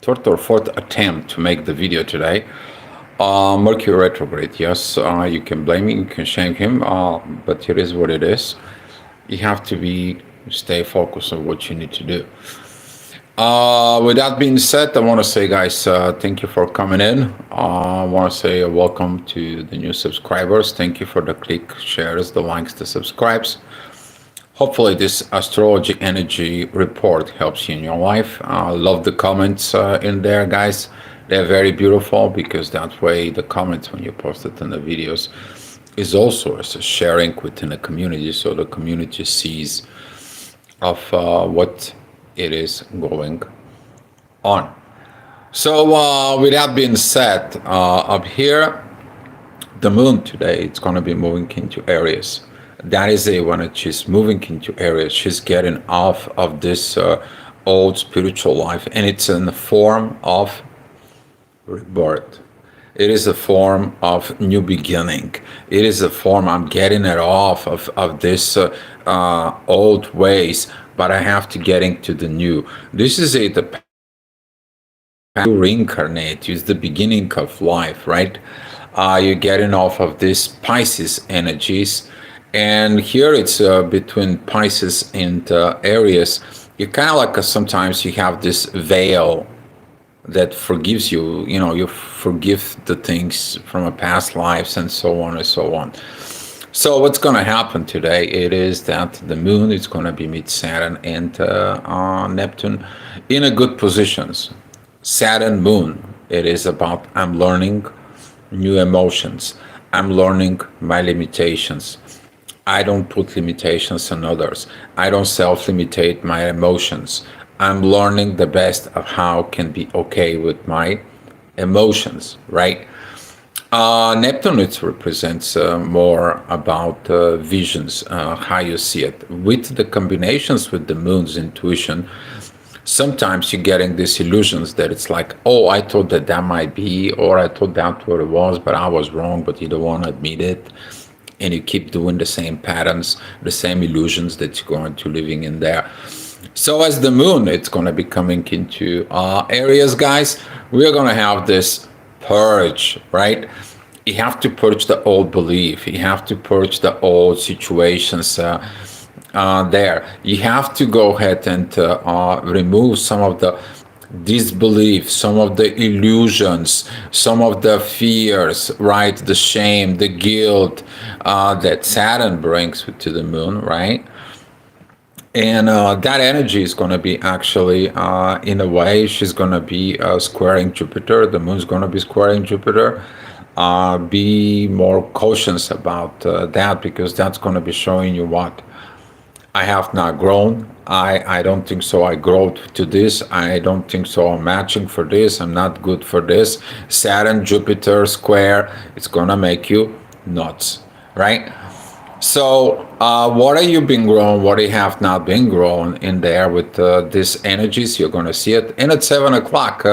third or fourth attempt to make the video today. Mercury retrograde. Yes, you can blame me, you can shame him, but it is what it is. You have to stay focused on what you need to do. With that being said, I want to say, guys, thank you for coming in. I want to say welcome to the new subscribers. Thank you for the click, shares, the likes, the subscribes. Hopefully this astrology energy report helps you in your life. Love the comments in there, guys. They're very beautiful because that way the comments when you post it in the videos is also as a sharing within the community, so the community sees of what it is going on. So with that being said, up here, the moon today, it's going to be moving into Aries. That is when she's moving into Aries, she's getting off of this old spiritual life, and it's in the form of rebirth. It is a form of new beginning. It is a form, I'm getting it off of this old ways, but I have to get into the new. This is the you reincarnate, it's the beginning of life, right? You're getting off of this Pisces energies. And here it's between Pisces and Aries. You kind of like sometimes you have this veil that forgives you. You know, you forgive the things from a past lives and so on and so on. So what's going to happen today? It is that the moon is going to be meet Saturn and Neptune in a good positions. Saturn moon. It is about I'm learning new emotions. I'm learning my limitations. I don't put limitations on others. I don't self-limitate my emotions. I'm learning the best of how can be okay with my emotions, right? Neptune, it represents more about visions, how you see it. With the combinations with the moon's intuition, sometimes you're getting these illusions that it's like, oh, I thought that might be, or I thought that's what it was, but I was wrong, but you don't want to admit it. And you keep doing the same patterns, the same illusions that you're going to living in there. So as the moon, it's going to be coming into Aries, guys, we're going to have this purge, right? You have to purge the old belief. You have to purge the old situations there. You have to go ahead and remove some of the disbelief, some of the illusions, some of the fears, right? The shame, the guilt that Saturn brings to the moon, right? And that energy is going to be actually, in a way, she's going to be squaring Jupiter. The moon's going to be squaring Jupiter. Be more cautious about that, because that's going to be showing you what I have not grown. I don't think so. I grow to this. I don't think so. I'm matching for this. I'm not good for this. Saturn, Jupiter square, it's going to make you nuts, right? So what are you been grown? What you have not been grown in there with these energies? You're going to see it. And at 7 o'clock,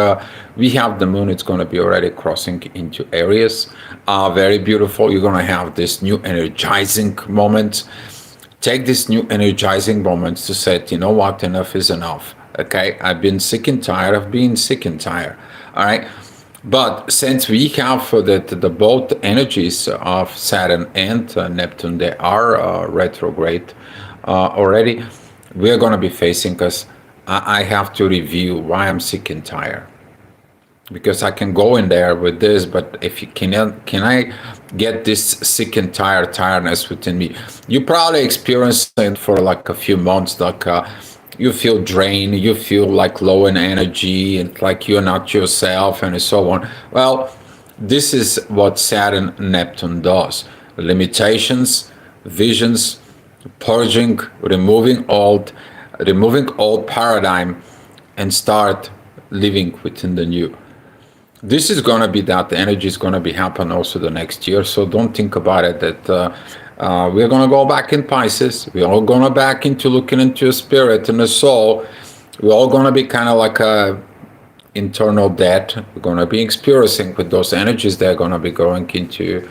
we have the moon. It's going to be already crossing into Aries. Very beautiful. You're going to have this new energizing moment. Take this new energizing moments to say, you know what, enough is enough. Okay, I've been sick and tired of being sick and tired. All right, but since we have the both energies of Saturn and Neptune, they are retrograde already. We're going to be facing, because I have to review why I'm sick and tired. Because I can go in there with this, but if you can I get this sick and tiredness within me? You probably experience it for like a few months, like you feel drained, you feel like low in energy, and like you're not yourself, and so on. Well, this is what Saturn Neptune does: limitations, visions, purging, removing old paradigm, and start living within the new. This is going to be that energy is going to be happen also the next year. So don't think about it that we're going to go back in Pisces. We're all going to back into looking into a spirit and a soul. We're all going to be kind of like a internal debt. We're going to be experiencing with those energies. They're going to be going into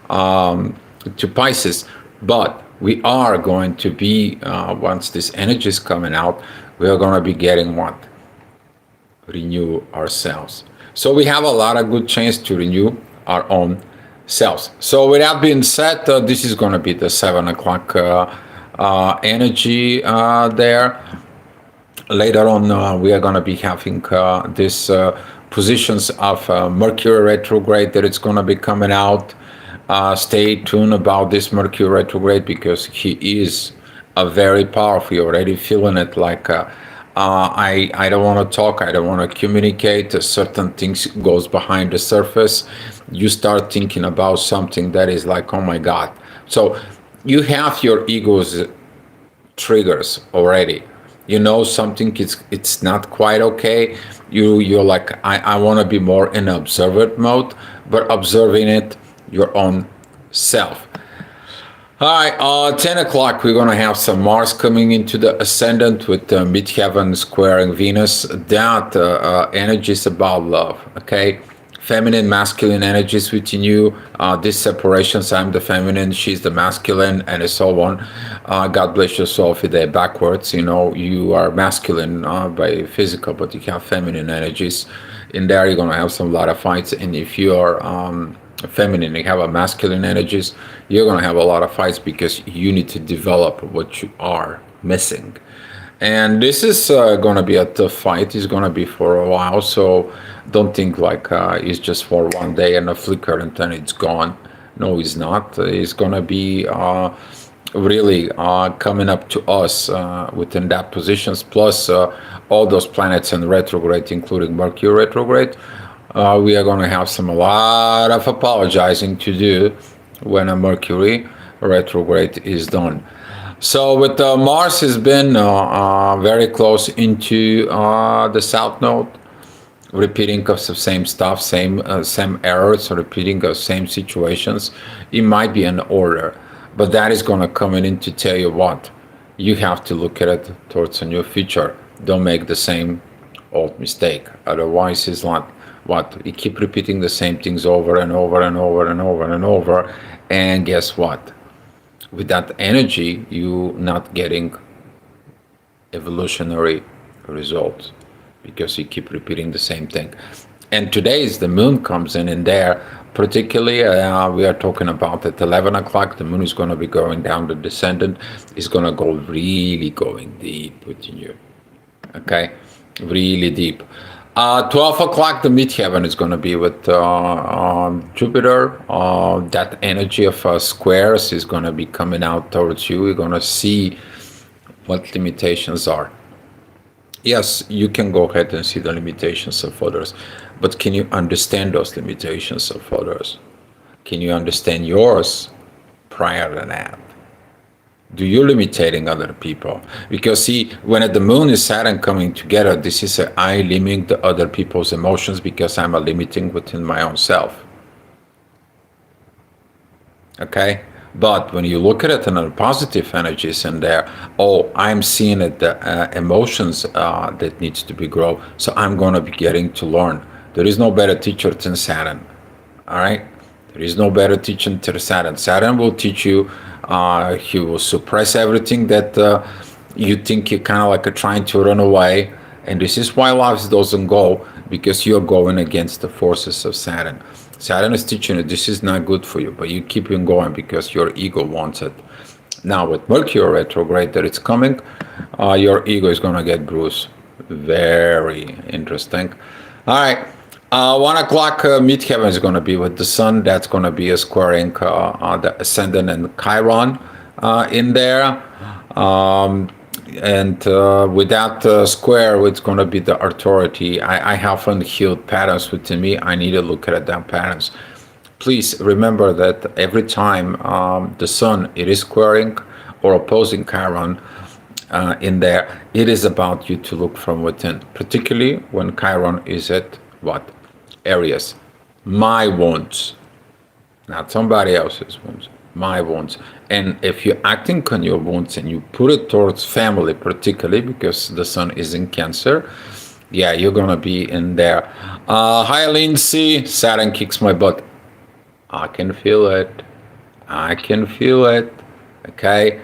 to Pisces. But we are going to be, once this energy is coming out, we are going to be getting what? Renew ourselves. So we have a lot of good chance to renew our own selves. So with that being said, this is going to be the 7 o'clock energy there. Later on, we are going to be having these positions of Mercury retrograde that it's going to be coming out. Stay tuned about this Mercury retrograde because he is very powerful. You're already feeling it like I don't want to talk, I don't want to communicate. Certain things goes behind the surface. You start thinking about something that is like, oh my God. So you have your ego's triggers already. You know something it's not quite okay. You're like I want to be more in observant mode, but observing it your own self. All right, 10 o'clock, we're going to have some Mars coming into the ascendant with midheaven squaring Venus. That energy is about love, okay? Feminine, masculine energies within you. These separations, I'm the feminine, she's the masculine, and so on. God bless your soul if they're backwards. You know, you are masculine by physical, but you have feminine energies. In there, you're going to have some lot of fights. And if you are feminine, you have a masculine energies, you're going to have a lot of fights because you need to develop what you are missing. And this is going to be a tough fight. It's going to be for a while. So don't think like it's just for one day and a flicker and then it's gone. No, it's not. It's going to be really coming up to us within that positions. Plus all those planets in retrograde, including Mercury retrograde. We are going to have a lot of apologizing to do when a Mercury retrograde is done. So with Mars has been very close into the South Node, repeating of the same stuff, same errors, repeating of same situations. It might be an order, but that is going to come in to tell you what you have to look at it towards a new future. Don't make the same old mistake. Otherwise, it's like what you keep repeating the same things over and over and over and over and over, and guess what? With that energy, you not getting evolutionary results because you keep repeating the same thing. And today is the moon comes in there. Particularly, we are talking about at 11 o'clock. The moon is going to be going down. The descendant is going to go really going deep within you. Okay, really deep. 12 o'clock, the midheaven is going to be with Jupiter. That energy of squares is going to be coming out towards you. You're going to see what limitations are. Yes, you can go ahead and see the limitations of others, but can you understand those limitations of others? Can you understand yours prior to that? Do you limiting other people? Because see, when the moon is Saturn coming together, this is I limiting the other people's emotions because I'm a limiting within my own self. Okay? But when you look at it in the positive energies in there, oh, I'm seeing it, the emotions that needs to be grown. So I'm going to be getting to learn. There is no better teacher than Saturn. All right? There is no better teacher than Saturn. Saturn will teach you. He will suppress everything that you think you're kind of like trying to run away. And this is why life doesn't go, because you're going against the forces of Saturn. Saturn is teaching you this is not good for you, but you keep on going because your ego wants it. Now with Mercury retrograde that it's coming, your ego is going to get bruised. Very interesting. All right. 1 o'clock midheaven is going to be with the sun. That's going to be a squaring the ascendant and Chiron in there. And with that square, it's going to be the authority. I have unhealed patterns within me. I need to look at them patterns. Please remember that every time the sun, it is squaring or opposing Chiron in there, it is about you to look from within, particularly when Chiron is at what? Aries. My wounds, not somebody else's wounds, my wounds. And if you're acting on your wounds and you put it towards family, particularly because the sun is in Cancer, yeah, you're gonna be in there. Hi Lindsay, Saturn kicks my butt. I can feel it. I can feel it. Okay.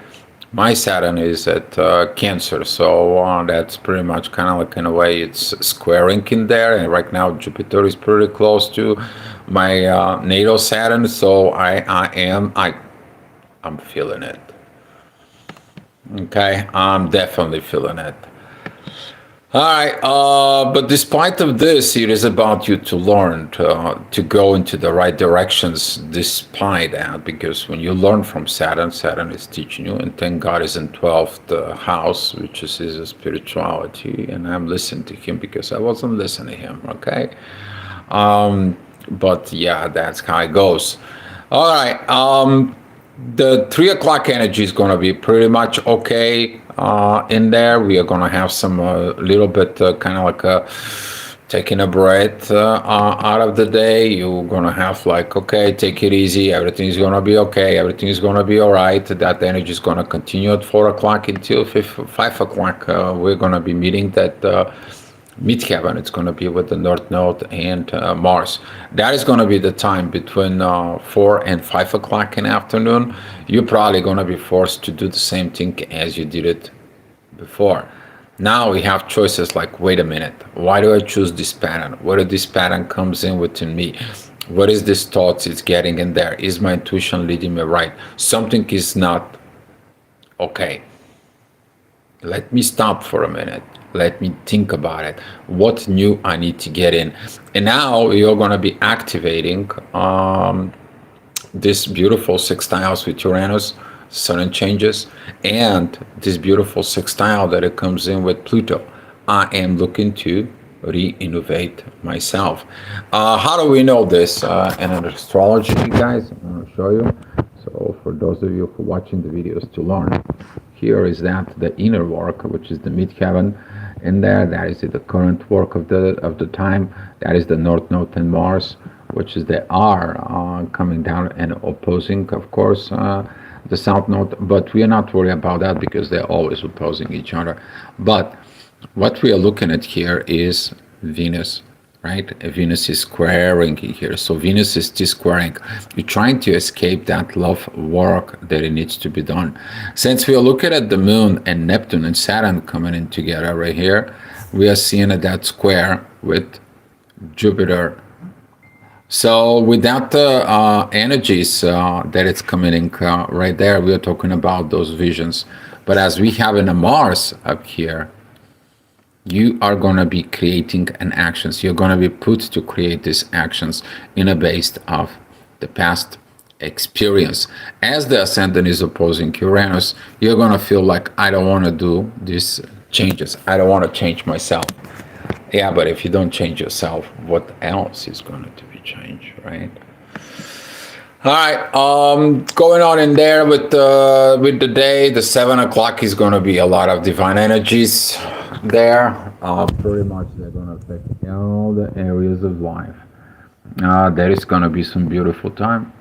My Saturn is at Cancer, so that's pretty much kind of like in a way it's squaring in there. And right now Jupiter is pretty close to my natal Saturn, so I'm feeling it. Okay, I'm definitely feeling it. All right, but despite of this, it is about you to learn to go into the right directions despite that, because when you learn from Saturn, Saturn is teaching you, and thank God is in 12th house, which is his spirituality, and I'm listening to him because I wasn't listening to him, okay? But yeah, that's how it goes. All right, the 3 o'clock energy is going to be pretty much okay in there. We are going to have some little bit kind of like taking a breath out of the day. You're going to have like, okay, take it easy. Everything's going to be okay. Everything's going to be all right. That energy is going to continue at 4 o'clock until 5 o'clock. We're going to be meeting that midheaven. It's going to be with the North Node and Mars. That is going to be the time between 4 and 5 o'clock in the afternoon. You're probably going to be forced to do the same thing as you did it before. Now we have choices like, wait a minute, why do I choose this pattern? What if this pattern comes in within me? What is this thoughts it's getting in there? Is my intuition leading me right? Something is not okay. Let me stop for a minute. Let me think about it. What new I need to get in? And now you're going to be activating this beautiful sextiles with Uranus, sudden changes, and this beautiful sextile that it comes in with Pluto. I am looking to re-innovate myself. How do we know this? In an astrology, guys, I'm going to show you. So for those of you who are watching the videos to learn, here is that the inner work, which is the midheaven in there. That is the current work of the time. That is the North Node and Mars, which is the R coming down and opposing, of course, the South Node. But we are not worried about that because they're always opposing each other. But what we are looking at here is Venus, right? Venus is squaring here. So Venus is T-squaring. You're trying to escape that love work that it needs to be done. Since we are looking at the moon and Neptune and Saturn coming in together right here, we are seeing that square with Jupiter. So with that energies that it's coming in right there, we are talking about those visions. But as we have in a Mars up here, you are going to be creating an actions. You're going to be put to create these actions in a base of the past experience. As the ascendant is opposing Uranus, you're going to feel like, I don't want to do these changes. I don't want to change myself. Yeah, but if you don't change yourself, what else is going to be changed, right? All right, going on in there with the day, the 7 o'clock is going to be a lot of divine energies there. Pretty much they're going to affect all the areas of life. There is going to be some beautiful time,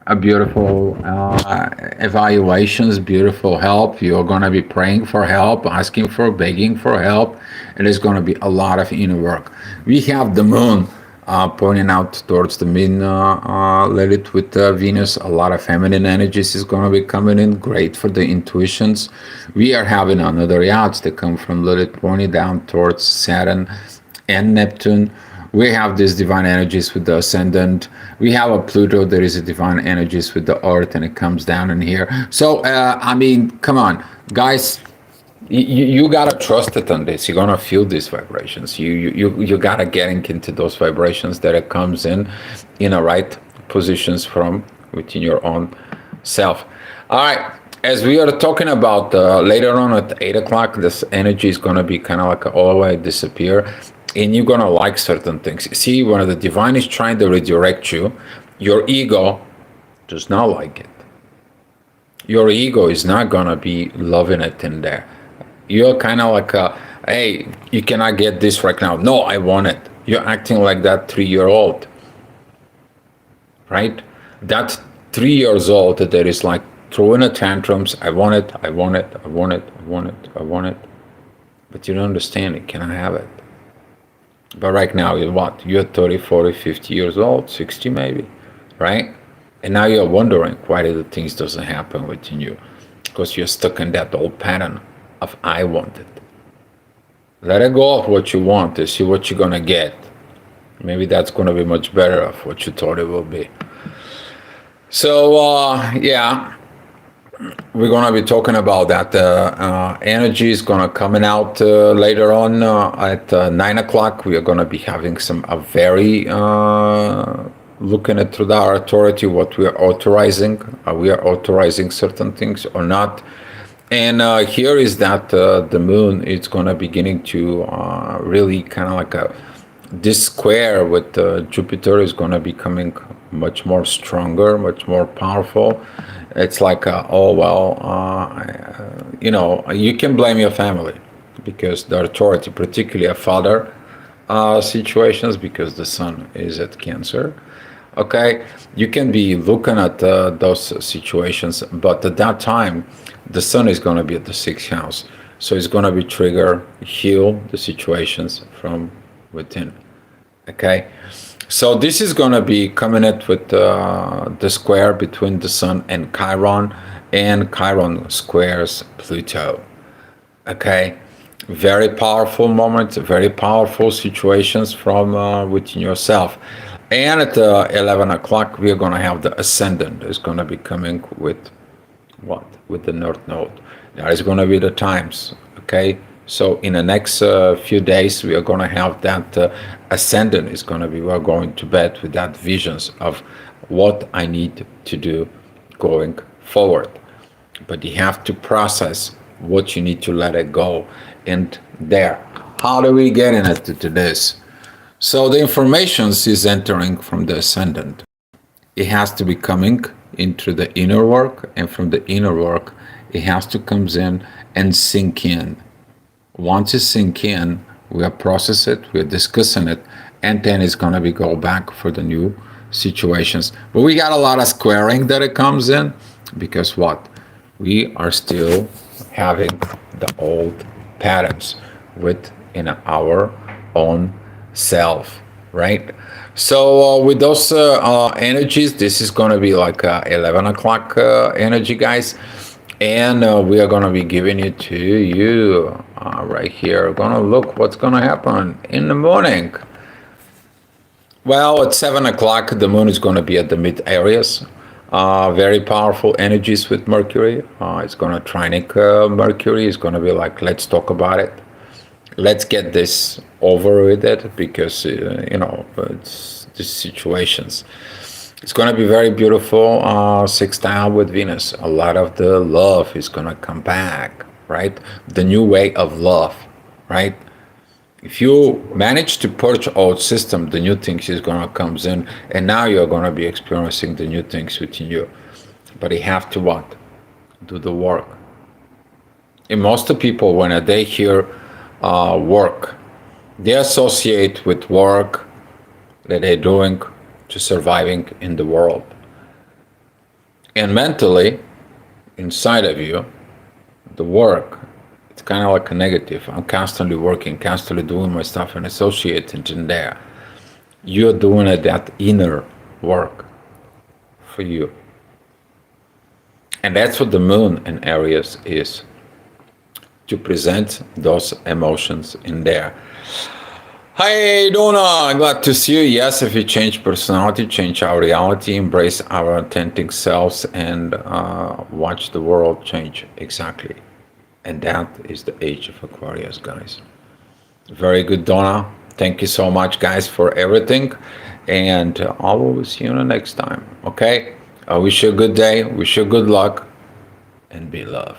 a beautiful evaluations, beautiful help. You're going to be praying for help, asking for, begging for help. And there's going to be a lot of inner work. We have the moon pointing out towards the mid Lilith with Venus. A lot of feminine energies is going to be coming in, great for the intuitions. We are having another yachts that come from Lilith pointing down towards Saturn and Neptune. We have these divine energies with the ascendant. We have a Pluto, there is a divine energies with the earth, and it comes down in here. So I mean, come on guys, you gotta trust it on this. You're gonna feel these vibrations. You gotta get into those vibrations that it comes in a right positions from within your own self. All right, as we are talking about later on at 8 o'clock, this energy is gonna be kind of like all the way disappear, and you're gonna like certain things. See, when the divine is trying to redirect you, your ego does not like it. Your ego is not gonna be loving it in there. You're kind of like, hey, you cannot get this right now. No, I want it. You're acting like that 3-year-old, right? That 3 years old that is like throwing a tantrums. I want it, I want it, I want it, I want it, I want it. But you don't understand it, cannot have it. But right now, you're what? You're 30, 40, 50 years old, 60 maybe, right? And now you're wondering why the things doesn't happen within you. because you're stuck in that old pattern of I want it. Let it go of what you want and see what you're gonna get. Maybe that's gonna be much better of what you thought it will be. So yeah, we're gonna be talking about that. Energy is gonna coming out later on at 9 o'clock. We are gonna be having some a very looking at through our authority what we are authorizing. We are authorizing certain things or not. And here is that the moon is gonna beginning to really kind of like this square with Jupiter is gonna be becoming much more stronger, much more powerful. It's like, oh, well, you can blame your family because the authority, particularly a father situations, because the sun is at Cancer. Okay, you can be looking at those situations, but at that time, the sun is going to be at the sixth house. So it's going to be trigger, heal the situations from within. Okay, so this is going to be coming at with the square between the sun and Chiron squares Pluto. Okay, very powerful moments, very powerful situations from within yourself. And at 11 o'clock, we are going to have the ascendant. It's going to be coming with what? With the North Node. That is going to be the times. Okay, so in the next few days, we are going to have that ascendant is going to be, we're going to bed with that visions of what I need to do going forward. But you have to process what you need to let it go. And there, how do we get into this? So the information is entering from the ascendant. It has to be coming into the inner work, and from the inner work, it has to come in and sink in. Once it sink in, we are process it, we are discussing it, and then it's gonna be go back for the new situations. But we got a lot of squaring that it comes in, because what? We are still having the old patterns within our own self, right? So with those energies, this is going to be like 11 o'clock energy, guys, and we are going to be giving it to you right here. We're going to look what's going to happen in the morning. Well, at 7 o'clock, the moon is going to be at the mid Aries. Very powerful energies with Mercury. It's going to trinic Mercury. It's going to be like, let's talk about it. Let's get this over with it, because it's these situations. It's going to be very beautiful sextile with Venus. A lot of the love is going to come back, right? The new way of love, right? If you manage to purge old system, the new things is going to come in, and now you're going to be experiencing the new things within you. But you have to what? Do the work. And most of the people, when they hear work, they associate with work that they're doing to surviving in the world. And mentally, inside of you, the work, it's kind of like a negative. I'm constantly working, constantly doing my stuff and associating in there. You're doing it, that inner work for you. And that's what the moon in Aries is, to present those emotions in there. Hi, Donna. Glad to see you. Yes, if you change personality, change our reality, embrace our authentic selves, and watch the world change. Exactly. And that is the age of Aquarius, guys. Very good, Donna. Thank you so much, guys, for everything. And I will see you the next time. Okay? I wish you a good day. Wish you good luck. And be love.